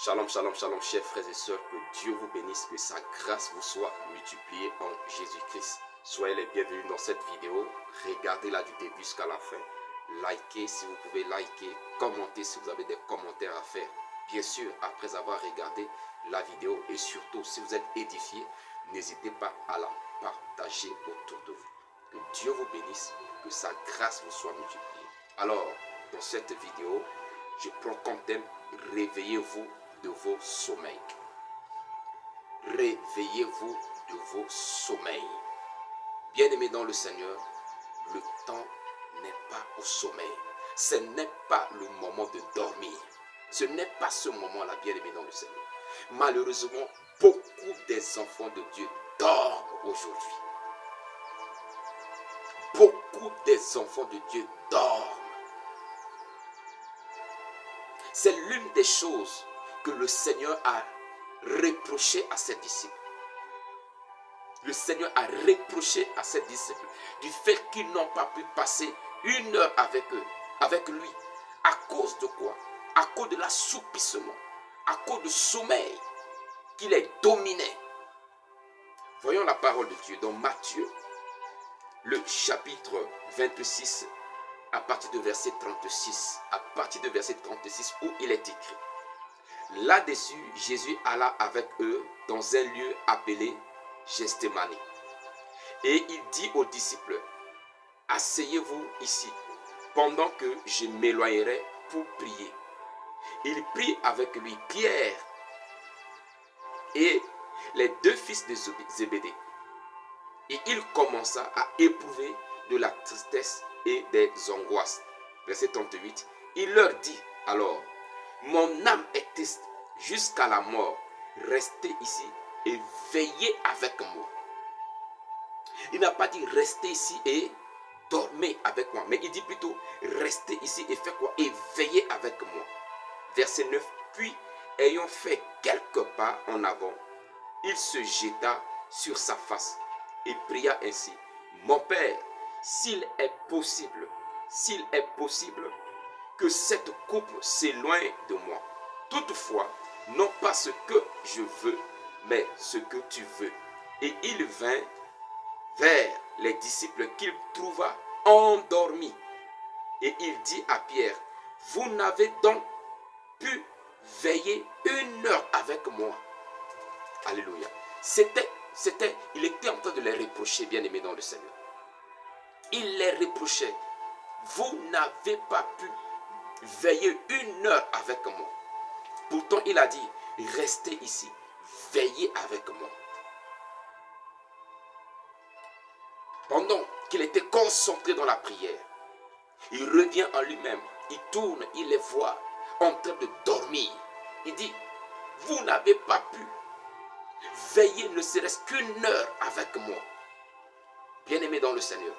Shalom, shalom, shalom, chers frères et sœurs, que Dieu vous bénisse, que sa grâce vous soit multipliée en Jésus-Christ. Soyez les bienvenus dans cette vidéo, regardez-la du début jusqu'à la fin. Likez si vous pouvez liker, commentez si vous avez des commentaires à faire. Bien sûr, après avoir regardé la vidéo et surtout si vous êtes édifié, n'hésitez pas à la partager autour de vous. Que Dieu vous bénisse, que sa grâce vous soit multipliée. Alors, dans cette vidéo, je prends comme thème « Réveillez-vous de vos sommeils ». Réveillez-vous de vos sommeils. Bien-aimés dans le Seigneur, le temps n'est pas au sommeil. Ce n'est pas le moment de dormir. Ce n'est pas ce moment-là, bien-aimés dans le Seigneur. Malheureusement, beaucoup des enfants de Dieu dorment aujourd'hui. Beaucoup des enfants de Dieu dorment. C'est l'une des choses que le Seigneur a reproché à ses disciples. Le Seigneur a reproché à ses disciples du fait qu'ils n'ont pas pu passer une heure avec lui. À cause de quoi? À cause de l'assoupissement, à cause du sommeil qui les dominait. Voyons la parole de Dieu dans Matthieu, le chapitre 26, à partir de verset 36. À partir de verset 36 où il est écrit: Là-dessus, Jésus alla avec eux dans un lieu appelé Gethsémani. Et il dit aux disciples: Asseyez-vous ici, pendant que je m'éloignerai pour prier. Il prit avec lui Pierre et les deux fils de Zébédée. Et il commença à éprouver de la tristesse et des angoisses. Verset 38, il leur dit alors: Mon âme est triste jusqu'à la mort. Restez ici et veillez avec moi. Il n'a pas dit restez ici et dormez avec moi, mais il dit plutôt restez ici et faites quoi? Et veillez avec moi. Verset 9, puis ayant fait quelques pas en avant, il se jeta sur sa face et pria ainsi: Mon Père, s'il est possible que cette coupe s'éloigne de moi. Toutefois, non pas ce que je veux, mais ce que tu veux. Et il vint vers les disciples qu'il trouva endormis. Et il dit à Pierre: Vous n'avez donc pu veiller une heure avec moi. Alléluia. Il était en train de les reprocher, bien-aimés dans le Seigneur. Il les reprochait: Vous n'avez pas pu veiller une heure avec moi. Pourtant, il a dit: Restez ici, veillez avec moi. Pendant qu'il était concentré dans la prière, il revient en lui-même, il tourne, il les voit en train de dormir. Il dit: Vous n'avez pas pu veiller ne serait-ce qu'une heure avec moi. Bien-aimés dans le Seigneur,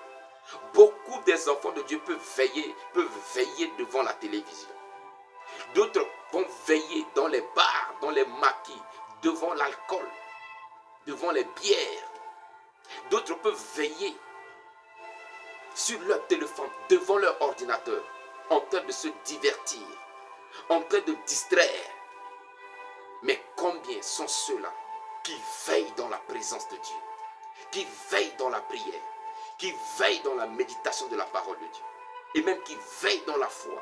beaucoup des enfants de Dieu peuvent veiller devant la télévision. D'autres vont veiller dans les bars, dans les maquis, devant l'alcool, devant les bières. D'autres peuvent veiller sur leur téléphone, devant leur ordinateur, en train de se divertir, en train de distraire. Mais combien sont ceux-là qui veillent dans la présence de Dieu, qui veillent dans la prière, qui veillent dans la méditation de la parole de Dieu, et même qui veillent dans la foi,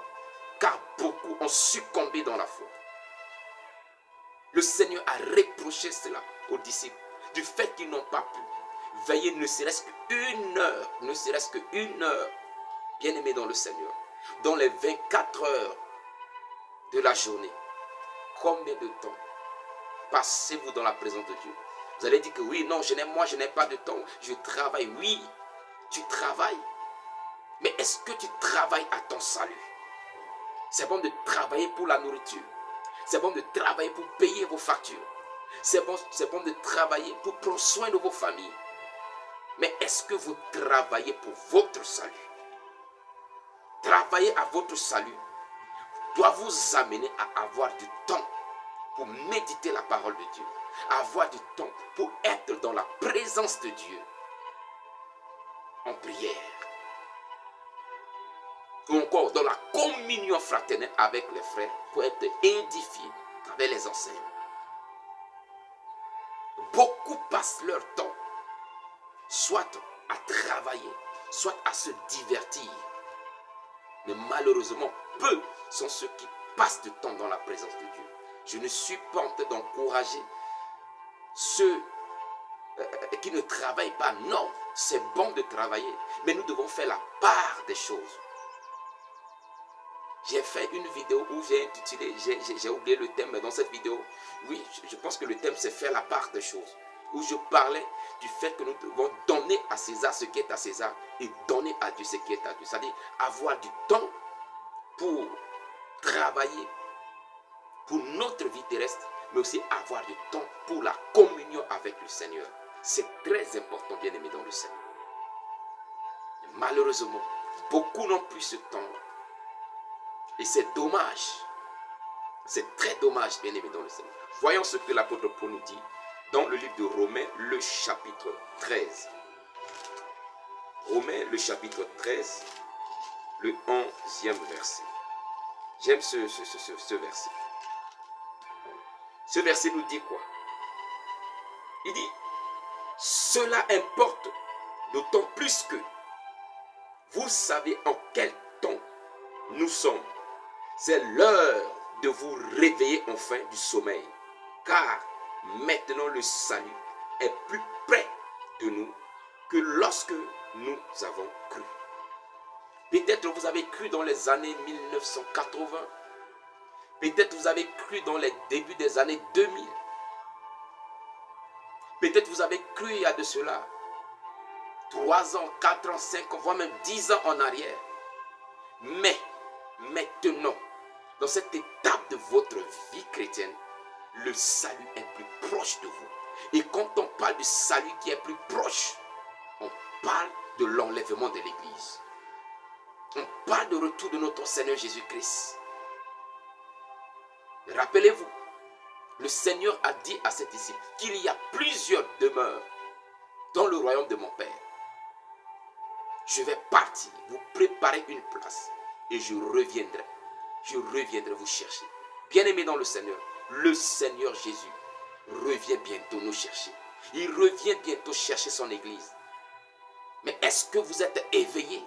car beaucoup ont succombé dans la foi. Le Seigneur a reproché cela aux disciples, du fait qu'ils n'ont pas pu veiller ne serait-ce qu'une heure, bien-aimés dans le Seigneur, dans les 24 heures de la journée. Combien de temps passez-vous dans la présence de Dieu? Vous allez dire que oui, non, je n'ai pas de temps, je travaille. Oui, tu travailles, mais est-ce que tu travailles à ton salut? C'est bon de travailler pour la nourriture, c'est bon de travailler pour payer vos factures, c'est bon de travailler pour prendre soin de vos familles. Mais est-ce que vous travaillez pour votre salut? Travailler à votre salut doit vous amener à avoir du temps pour méditer la parole de Dieu, à avoir du temps pour être dans la présence de Dieu, en prière, ou encore dans la communion fraternelle avec les frères, pour être édifié. avec les enseignes. Beaucoup passent leur temps soit à travailler, soit à se divertir. Mais malheureusement, peu sont ceux qui passent du temps dans la présence de Dieu. Je ne suis pas en train d'encourager ceux qui ne travaillent pas. Non, c'est bon de travailler, mais nous devons faire la part des choses. J'ai fait une vidéo où j'ai intitulé, j'ai oublié le thème, mais dans cette vidéo, oui, je pense que le thème c'est faire la part des choses. Où je parlais du fait que nous devons donner à César ce qui est à César et donner à Dieu ce qui est à Dieu. C'est-à-dire avoir du temps pour travailler pour notre vie terrestre, mais aussi avoir du temps pour la communion avec le Seigneur. C'est très important, bien aimé dans le Seigneur. Malheureusement, beaucoup n'ont plus ce temps-là. Et c'est dommage. C'est très dommage, bien aimé dans le Seigneur. Voyons ce que l'apôtre Paul nous dit dans le livre de Romains, le chapitre 13. Romains, le chapitre 13, le 11e verset. J'aime ce verset. Ce verset nous dit quoi? Il dit, cela importe d'autant plus que vous savez en quel temps nous sommes. C'est l'heure de vous réveiller enfin du sommeil, car maintenant le salut est plus près de nous que lorsque nous avons cru. Peut-être vous avez cru dans les années 1980. Peut-être vous avez cru dans les débuts des années 2000. Peut-être vous avez cru il y a de cela 3 ans, 4 ans, 5 ans, voire même 10 ans en arrière. Mais maintenant, dans cette étape de votre vie chrétienne, le salut est plus proche de vous. Et quand on parle du salut qui est plus proche, on parle de l'enlèvement de l'Église. On parle de retour de notre Seigneur Jésus-Christ. Rappelez-vous, le Seigneur a dit à ses disciples qu'il y a plusieurs demeures dans le royaume de mon Père. Je vais partir, vous préparer une place et je reviendrai. Je reviendrai vous chercher. Bien-aimés dans le Seigneur Jésus revient bientôt nous chercher. Il revient bientôt chercher son Église. Mais est-ce que vous êtes éveillés?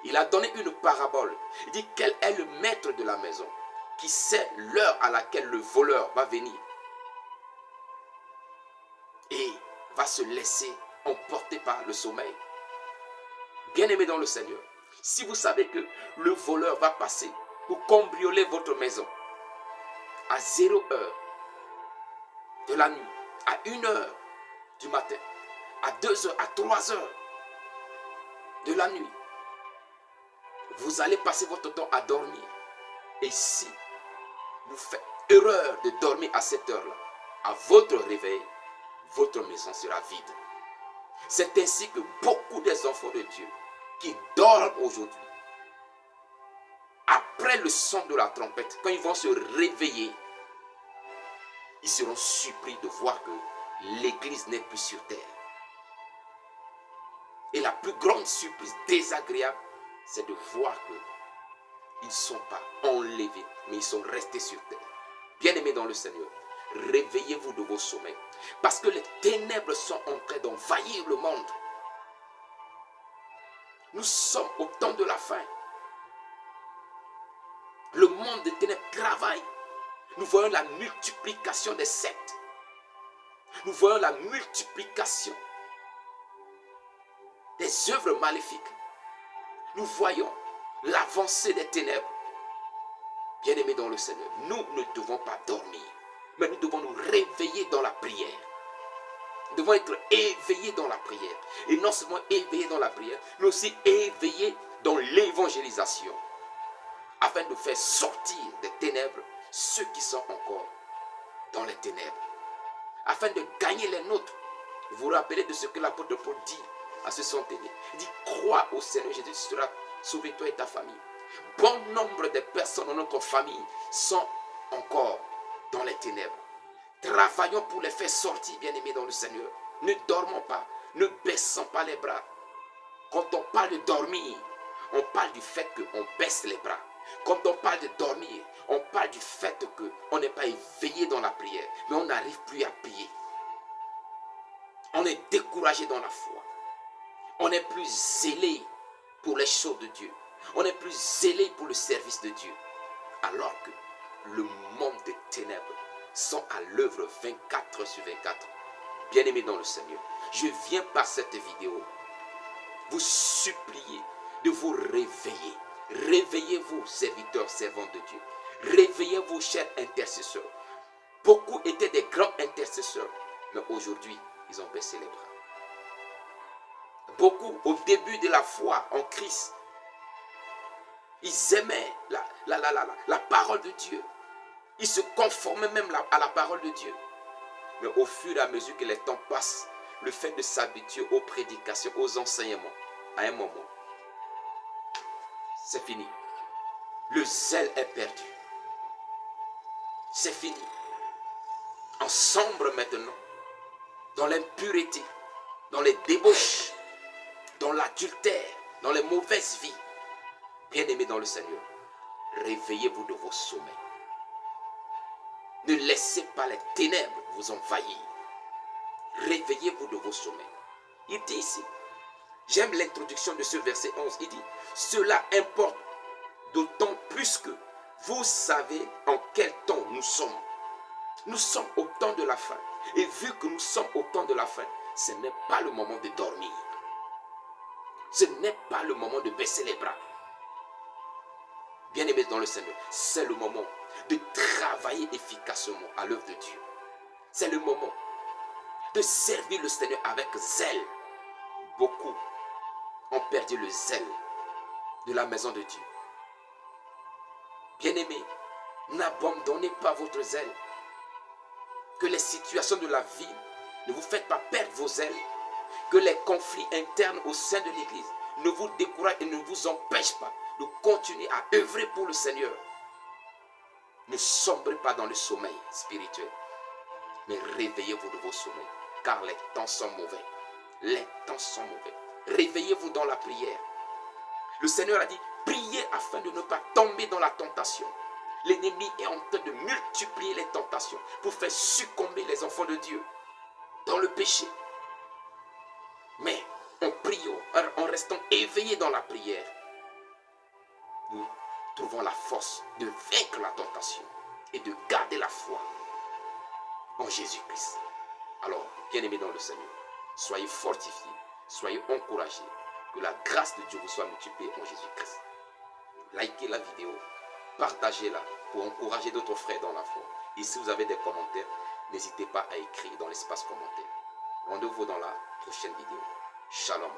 Il a donné une parabole. Il dit quel est le maître de la maison qui sait l'heure à laquelle le voleur va venir et va se laisser emporter par le sommeil. Bien-aimés dans le Seigneur, si vous savez que le voleur va passer pour cambrioler votre maison à 0 heure de la nuit, à 1 heure du matin, à 2 heures, à 3 heures de la nuit, vous allez passer votre temps à dormir. Et si vous faites erreur de dormir à cette heure-là, à votre réveil, votre maison sera vide. C'est ainsi que beaucoup des enfants de Dieu qui dorment aujourd'hui, après le son de la trompette, quand ils vont se réveiller, ils seront surpris de voir que l'Église n'est plus sur terre. Et la plus grande surprise désagréable, c'est de voir qu'ils ne sont pas enlevés, mais ils sont restés sur terre. Bien-aimés dans le Seigneur, réveillez-vous de vos sommeils, parce que les ténèbres sont en train d'envahir le monde. Nous sommes au temps de la fin. Le monde des ténèbres travaille. Nous voyons la multiplication des sectes. Nous voyons la multiplication des œuvres maléfiques. Nous voyons l'avancée des ténèbres. Bien-aimés dans le Seigneur, nous ne devons pas dormir, mais nous devons nous réveiller dans la prière. Nous devons être éveillés dans la prière. Et non seulement éveillés dans la prière, mais aussi éveillés dans l'évangélisation, afin de faire sortir des ténèbres ceux qui sont encore dans les ténèbres, afin de gagner les nôtres. Vous vous rappelez de ce que l'apôtre Paul dit à ce centenier. Il dit, crois au Seigneur Jésus, tu seras sauvé toi et ta famille. Bon nombre de personnes dans notre famille sont encore dans les ténèbres. Travaillons pour les faire sortir, bien-aimés dans le Seigneur. Ne dormons pas, ne baissons pas les bras. Quand on parle de dormir, on parle du fait qu'on baisse les bras. Quand on parle de dormir, on parle du fait qu'on n'est pas éveillé dans la prière, mais on n'arrive plus à prier. On est découragé dans la foi. On n'est plus zélé pour les choses de Dieu. On n'est plus zélé pour le service de Dieu. Alors que le monde des ténèbres sont à l'œuvre 24 heures sur 24. Bien-aimés dans le Seigneur, je viens par cette vidéo vous supplier de vous réveiller. Réveillez-vous, serviteurs, servantes de Dieu. Réveillez-vous, chers intercesseurs. Beaucoup étaient des grands intercesseurs, mais aujourd'hui, ils ont baissé les bras. Beaucoup, au début de la foi en Christ, ils aimaient la parole de Dieu. Ils se conformaient même à la parole de Dieu. Mais au fur et à mesure que les temps passent, le fait de s'habituer aux prédications, aux enseignements, à un moment, c'est fini. Le zèle est perdu. C'est fini. On sombre maintenant dans l'impureté, dans les débauches, dans l'adultère, dans les mauvaises vies. Bien-aimés dans le Seigneur, réveillez-vous de vos sommeils. Ne laissez pas les ténèbres vous envahir. Réveillez-vous de vos sommeils. Il dit ici, j'aime l'introduction de ce verset 11, il dit, cela importe d'autant plus que vous savez en quel temps nous sommes. Nous sommes au temps de la fin. Et vu que nous sommes au temps de la fin, ce n'est pas le moment de dormir. Ce n'est pas le moment de baisser les bras. Bien-aimés dans le Seigneur, c'est le moment de travailler efficacement à l'œuvre de Dieu. C'est le moment de servir le Seigneur avec zèle. Beaucoup ont perdu le zèle de la maison de Dieu. Bien-aimés, n'abandonnez pas votre zèle. Que les situations de la vie ne vous fassent pas perdre vos ailes. Que les conflits internes au sein de l'Église ne vous découragent et ne vous empêchent pas de continuer à œuvrer pour le Seigneur. Ne sombrez pas dans le sommeil spirituel, mais réveillez-vous de vos sommeils, car les temps sont mauvais. Les temps sont mauvais. Réveillez-vous dans la prière. Le Seigneur a dit, priez afin de ne pas tomber dans la tentation. L'ennemi est en train de multiplier les tentations pour faire succomber les enfants de Dieu dans le péché. Mais en priant, en restant éveillés dans la prière, nous trouvons la force de vaincre la tentation et de garder la foi en Jésus-Christ. Alors, bien-aimés dans le Seigneur, soyez fortifiés, soyez encouragés, que la grâce de Dieu vous soit multipliée en Jésus-Christ. Likez la vidéo, partagez-la pour encourager d'autres frères dans la foi. Et si vous avez des commentaires, n'hésitez pas à écrire dans l'espace commentaire. Rendez-vous dans la prochaine vidéo. Shalom.